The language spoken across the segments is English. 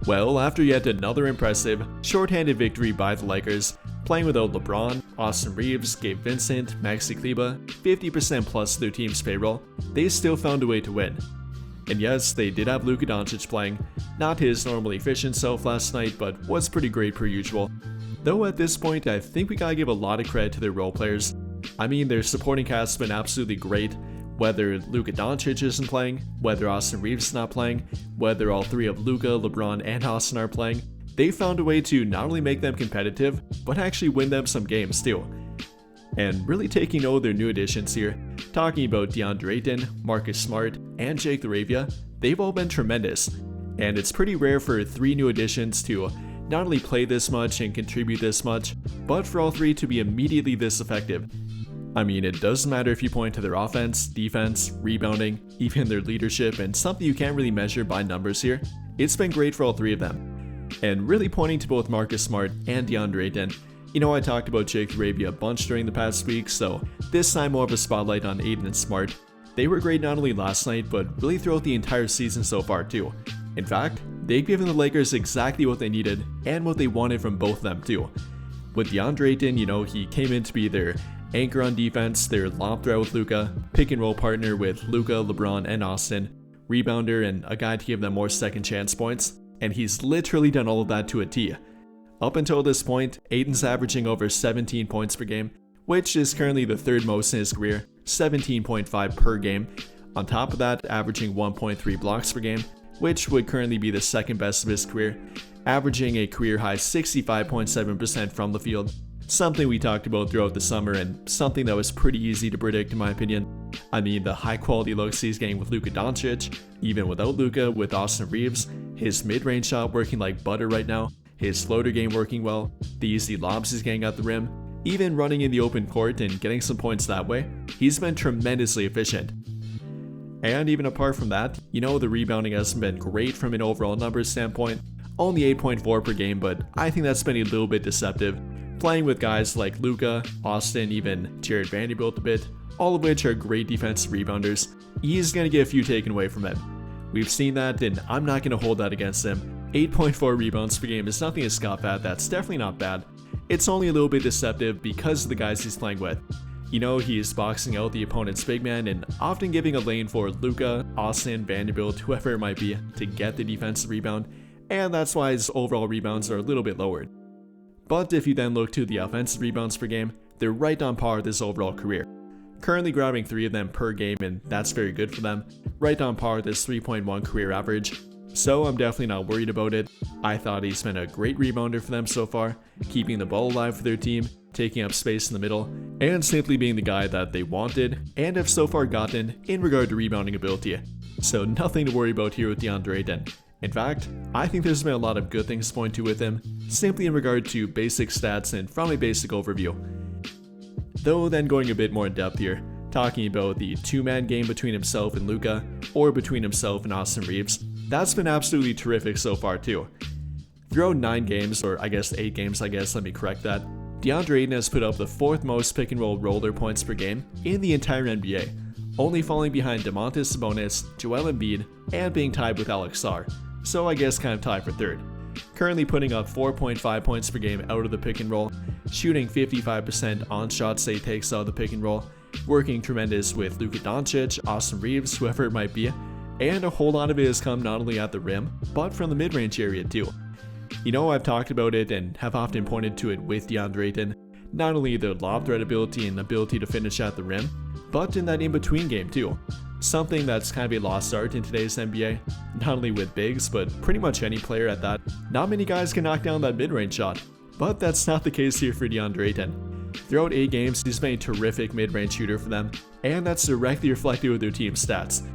Well, after yet another impressive, shorthanded victory by the Lakers, playing without LeBron, Austin Reeves, Gabe Vincent, Maxi Kleber, 50% plus their team's payroll, they still found a way to win. And yes, they did have Luka Doncic playing, not his normally efficient self last night, but was pretty great per usual. Though at this point, I think we gotta give a lot of credit to their role players. I mean, their supporting cast has been absolutely great, whether Luka Doncic isn't playing, whether Austin Reeves is not playing, whether all three of Luka, LeBron, and Austin are playing. They found a way to not only make them competitive, but actually win them some games too. And really taking note of their new additions here, talking about Deandre Ayton, Marcus Smart, and Jake LaRavia, they've all been tremendous. And it's pretty rare for three new additions to not only play this much and contribute this much, but for all three to be immediately this effective. I mean, it doesn't matter if you point to their offense, defense, rebounding, even their leadership, and something you can't really measure by numbers here. It's been great for all three of them. And really pointing to both Marcus Smart and Deandre Ayton, you know, I talked about Jake LaRavia a bunch during the past week, so this time more of a spotlight on Ayton and Smart. They were great not only last night, but really throughout the entire season so far too. In fact, they've given the Lakers exactly what they needed and what they wanted from both of them too. With Deandre Ayton, you know, he came in to be their anchor on defense, their lob threat with Luka, pick and roll partner with Luka, LeBron, and Austin, rebounder, and a guy to give them more second chance points, and he's literally done all of that to a T. Up until this point, Ayton's averaging over 17 points per game, which is currently the third most in his career, 17.5 per game. On top of that, averaging 1.3 blocks per game, which would currently be the second best of his career, averaging a career high 65.7% from the field, something we talked about throughout the summer and something that was pretty easy to predict in my opinion. I mean, the high quality looks he's getting with Luka Doncic, even without Luka, with Austin Reeves, his mid-range shot working like butter right now, his floater game working well, the easy lobs he's getting at the rim, even running in the open court and getting some points that way, he's been tremendously efficient. And even apart from that, you know, the rebounding hasn't been great from an overall numbers standpoint, only 8.4 per game, but I think that's been a little bit deceptive. Playing with guys like Luka, Austin, even Jared Vanderbilt a bit, all of which are great defensive rebounders, he's going to get a few taken away from him. We've seen that, and I'm not going to hold that against him. 8.4 rebounds per game is nothing to scoff at, that's definitely not bad. It's only a little bit deceptive because of the guys he's playing with. You know, he's boxing out the opponent's big man and often giving a lane for Luka, Austin, Vanderbilt, whoever it might be, to get the defensive rebound, and that's why his overall rebounds are a little bit lowered. But if you then look to the offensive rebounds per game, they're right on par with his overall career. Currently grabbing 3 of them per game, and that's very good for them, right on par with his 3.1 career average. So I'm definitely not worried about it. I thought he's been a great rebounder for them so far, keeping the ball alive for their team, taking up space in the middle, and simply being the guy that they wanted and have so far gotten in regard to rebounding ability. So nothing to worry about here with Deandre Ayton. In fact, I think there's been a lot of good things to point to with him, simply in regard to basic stats and from a basic overview. Though then going a bit more in depth here, talking about the two-man game between himself and Luka, or between himself and Austin Reeves, that's been absolutely terrific so far too. Throughout 9 games, or I guess 8 games, let me correct that, Deandre Ayton has put up the 4th most pick and roll roller points per game in the entire NBA, only falling behind Domantas Sabonis, Joel Embiid, and being tied with Alex Sarr, so I guess kind of tied for 3rd. Currently putting up 4.5 points per game out of the pick and roll, shooting 55% on shots that he takes out of the pick and roll, working tremendous with Luka Doncic, Austin Reeves, whoever it might be, and a whole lot of it has come not only at the rim, but from the mid-range area too. You know, I've talked about it and have often pointed to it with Deandre Ayton, not only the lob threat ability and ability to finish at the rim, but in that in-between game too. Something that's kind of a lost art in today's NBA, not only with bigs, but pretty much any player at that. Not many guys can knock down that mid-range shot, but that's not the case here for Deandre Ayton. Throughout 8 games, he's been a terrific mid-range shooter for them, and that's directly reflected with their team's stats.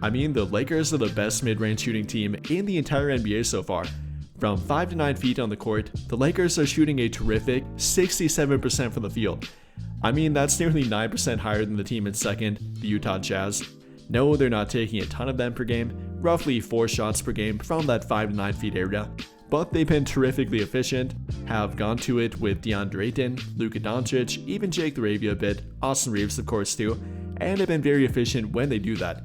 I mean, the Lakers are the best mid-range shooting team in the entire NBA so far. From 5 to 9 feet on the court, the Lakers are shooting a terrific 67% from the field. I mean, that's nearly 9% higher than the team in second, the Utah Jazz. No, they're not taking a ton of them per game, roughly 4 shots per game from that 5 to 9 feet area, but they've been terrifically efficient, have gone to it with Deandre Ayton, Luka Doncic, even Jake LaRavia a bit, Austin Reeves of course too, and have been very efficient when they do that.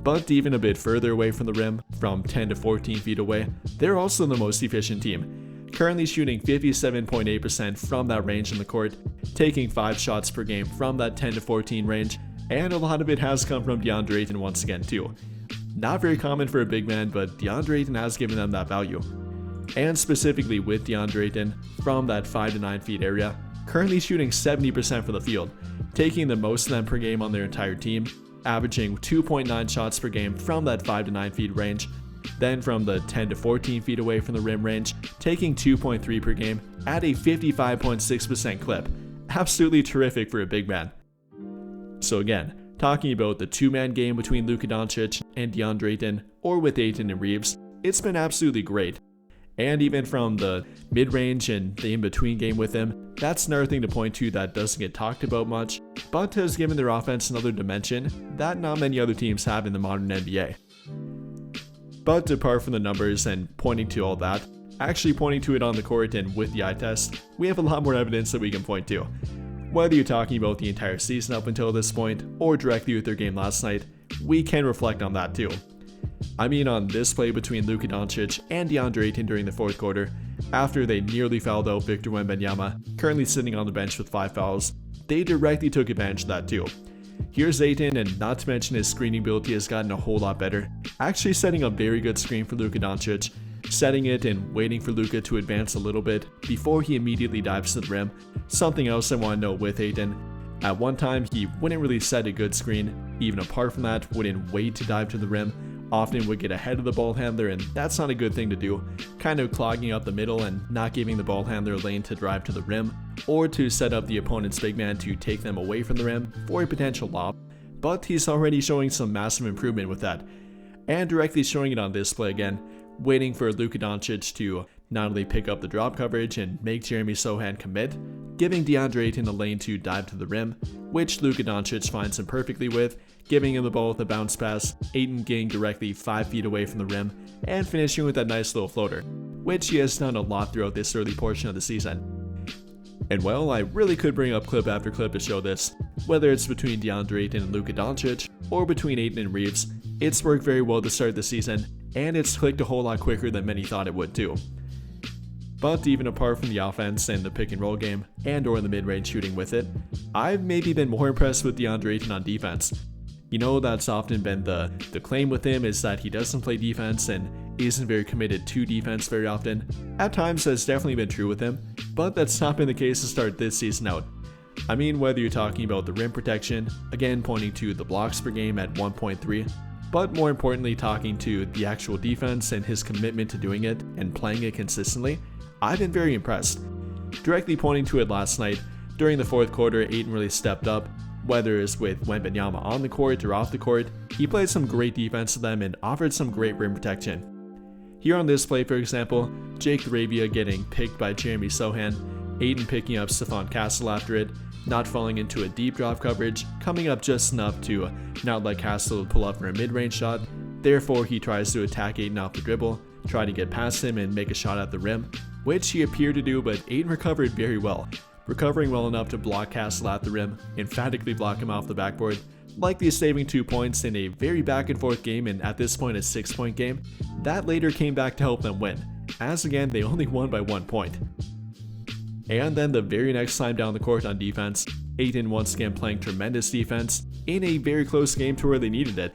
But even a bit further away from the rim, from 10 to 14 feet away, they're also the most efficient team, currently shooting 57.8% from that range in the court, taking 5 shots per game from that 10 to 14 range, and a lot of it has come from Deandre Ayton once again too. Not very common for a big man, but Deandre Ayton has given them that value. And specifically with Deandre Ayton, from that 5 to 9 feet area, currently shooting 70% from the field, taking the most of them per game on their entire team, averaging 2.9 shots per game from that 5 to 9 feet range, then from the 10 to 14 feet away from the rim range, taking 2.3 per game at a 55.6% clip. Absolutely terrific for a big man. So again, talking about the two-man game between Luka Doncic and Deandre Ayton, or with Ayton and Reeves, it's been absolutely great. And even from the mid-range and the in-between game with him, that's another thing to point to that doesn't get talked about much, but has given their offense another dimension that not many other teams have in the modern NBA. But apart from the numbers and pointing to all that, actually pointing to it on the court and with the eye test, we have a lot more evidence that we can point to. Whether you're talking about the entire season up until this point, or directly with their game last night, we can reflect on that too. I mean, on this play between Luka Doncic and Deandre Ayton during the fourth quarter, after they nearly fouled out Victor Wembanyama, currently sitting on the bench with 5 fouls, they directly took advantage of that too. Here's Ayton, and not to mention his screening ability has gotten a whole lot better, actually setting a very good screen for Luka Doncic, setting it and waiting for Luka to advance a little bit before he immediately dives to the rim. Something else I want to note with Ayton, at one time he wouldn't really set a good screen, even apart from that wouldn't wait to dive to the rim, often would get ahead of the ball handler, and that's not a good thing to do, kind of clogging up the middle and not giving the ball handler a lane to drive to the rim, or to set up the opponent's big man to take them away from the rim for a potential lob. But he's already showing some massive improvement with that, and directly showing it on this play again, waiting for Luka Doncic to not only pick up the drop coverage and make Jeremy Sochan commit, giving Deandre Ayton a lane to dive to the rim, which Luka Doncic finds him perfectly with, giving him the ball with a bounce pass, Ayton getting directly 5 feet away from the rim, and finishing with that nice little floater, which he has done a lot throughout this early portion of the season. And well, I really could bring up clip after clip to show this, whether it's between Deandre Ayton and Luka Doncic, or between Ayton and Reeves, it's worked very well to start the season, and it's clicked a whole lot quicker than many thought it would too. But even apart from the offense and the pick and roll game, and or the mid-range shooting with it, I've maybe been more impressed with Deandre Ayton on defense. You know, that's often been the claim with him, is that he doesn't play defense and isn't very committed to defense very often. At times that's definitely been true with him, but that's not been the case to start this season out. I mean, whether you're talking about the rim protection, again pointing to the blocks per game at 1.3, but more importantly talking to the actual defense and his commitment to doing it and playing it consistently, I've been very impressed. Directly pointing to it last night, during the fourth quarter, Ayton really stepped up. Whether it's with Wembanyama on the court or off the court, he played some great defense to them and offered some great rim protection. Here on this play, for example, Jake Laravia getting picked by Jeremy Sochan, Ayton picking up Stephon Castle after it, not falling into a deep drop coverage, coming up just enough to not let Castle pull up for a mid-range shot, therefore he tries to attack Ayton off the dribble, try to get past him and make a shot at the rim, which he appeared to do, but Ayton recovered very well, recovering well enough to block Castle at the rim, emphatically block him off the backboard, likely saving 2 points in a very back and forth game, and at this point a 6-point game, that later came back to help them win, as again they only won by 1 point. And then the very next time down the court on defense, Ayton once again playing tremendous defense in a very close game to where they needed it,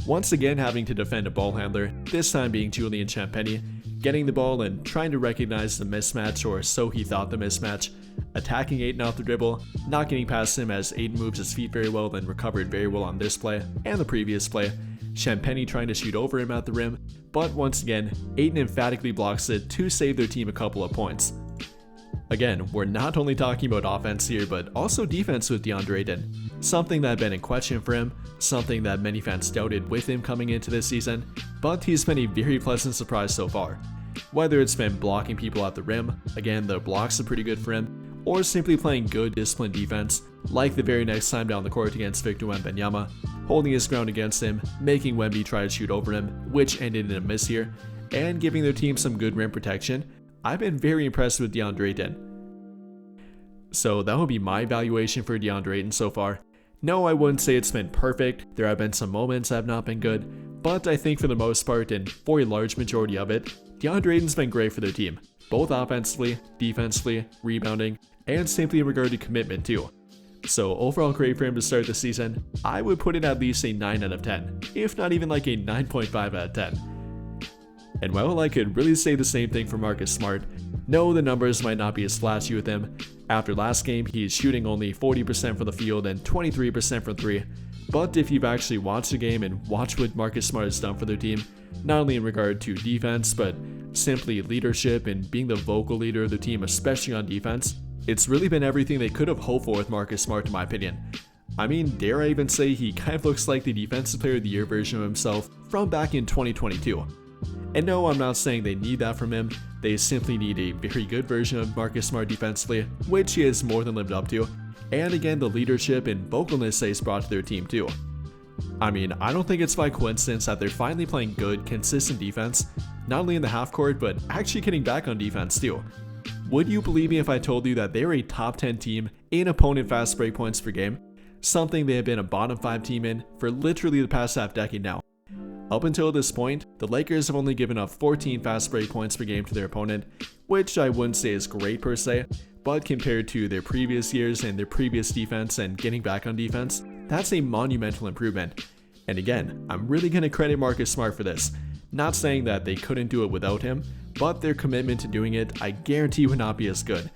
once again having to defend a ball handler, this time being Julian Champagnie, getting the ball and trying to recognize the mismatch, or so he thought the mismatch, attacking Ayton off the dribble, not getting past him as Ayton moves his feet very well, then recovered very well on this play and the previous play, Champagnie trying to shoot over him at the rim, but once again, Ayton emphatically blocks it to save their team a couple of points. Again, we're not only talking about offense here, but also defense with Deandre Ayton, something that had been in question for him, something that many fans doubted with him coming into this season, but he's been a very pleasant surprise so far. Whether it's been blocking people at the rim, again the blocks are pretty good for him, or simply playing good disciplined defense, like the very next time down the court against Victor Wembanyama, holding his ground against him, making Wemby try to shoot over him, which ended in a miss here, and giving their team some good rim protection. I've been very impressed with Deandre Ayton. So that would be my evaluation for Deandre Ayton so far. No, I wouldn't say it's been perfect. There have been some moments that have not been good, but I think for the most part, and for a large majority of it, Deandre Ayton's been great for their team, both offensively, defensively, rebounding, and simply in regard to commitment too. So overall great for him to start the season. I would put it at least a 9 out of 10, if not even like a 9.5 out of 10. And well, I could really say the same thing for Marcus Smart. No, the numbers might not be as flashy with him. After last game, he's shooting only 40% from the field and 23% from 3. But if you've actually watched the game and watched what Marcus Smart has done for their team, not only in regard to defense, but simply leadership and being the vocal leader of the team, especially on defense, it's really been everything they could have hoped for with Marcus Smart in my opinion. I mean, dare I even say he kind of looks like the Defensive Player of the Year version of himself from back in 2022. And no, I'm not saying they need that from him, they simply need a very good version of Marcus Smart defensively, which he has more than lived up to, and again the leadership and vocalness that he's brought to their team too. I mean, I don't think it's by coincidence that they're finally playing good, consistent defense, not only in the half court, but actually getting back on defense too. Would you believe me if I told you that they're a top 10 team in opponent fast break points per game? Something they have been a bottom 5 team in for literally the past half decade now. Up until this point, the Lakers have only given up 14 fast break points per game to their opponent, which I wouldn't say is great per se, but compared to their previous years and their previous defense and getting back on defense, that's a monumental improvement. And again, I'm really going to credit Marcus Smart for this. Not saying that they couldn't do it without him, but their commitment to doing it I guarantee would not be as good.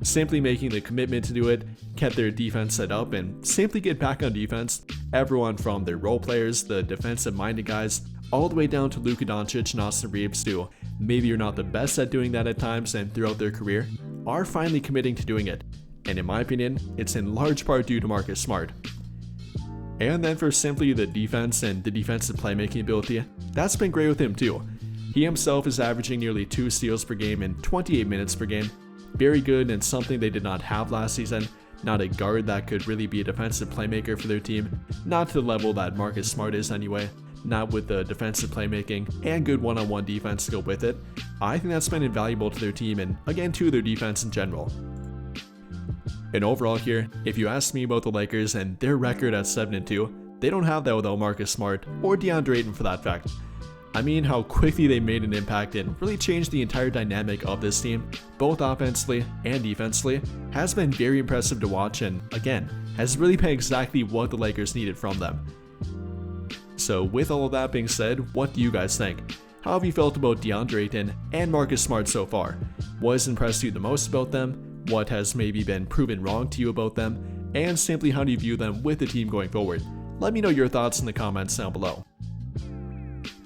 Simply making the commitment to do it kept their defense set up and simply get back on defense. Everyone from their role players, the defensive minded guys, all the way down to Luka Doncic and Austin Reeves too. Maybe you're not the best at doing that at times and throughout their career, are finally committing to doing it. And in my opinion, it's in large part due to Marcus Smart. And then for simply the defense and the defensive playmaking ability, that's been great with him too. He himself is averaging nearly 2 steals per game in 28 minutes per game. Very good and something they did not have last season. Not a guard that could really be a defensive playmaker for their team. Not to the level that Marcus Smart is anyway. Not with the defensive playmaking and good one-on-one defense to go with it. I think that's been invaluable to their team and again to their defense in general. And overall here, if you ask me about the Lakers and their record at 7-2, they don't have that without Marcus Smart or Deandre Ayton for that fact. I mean how quickly they made an impact and really changed the entire dynamic of this team, both offensively and defensively, has been very impressive to watch and, again, has really been exactly what the Lakers needed from them. So with all of that being said, what do you guys think? How have you felt about Deandre Ayton and Marcus Smart so far? What has impressed you the most about them? What has maybe been proven wrong to you about them? And simply how do you view them with the team going forward? Let me know your thoughts in the comments down below.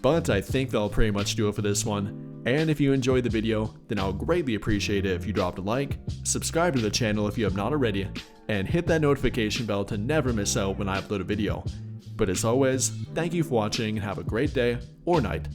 But I think that'll pretty much do it for this one. And if you enjoyed the video, then I'll greatly appreciate it if you dropped a like, subscribe to the channel if you have not already, and hit that notification bell to never miss out when I upload a video. But as always, thank you for watching and have a great day or night.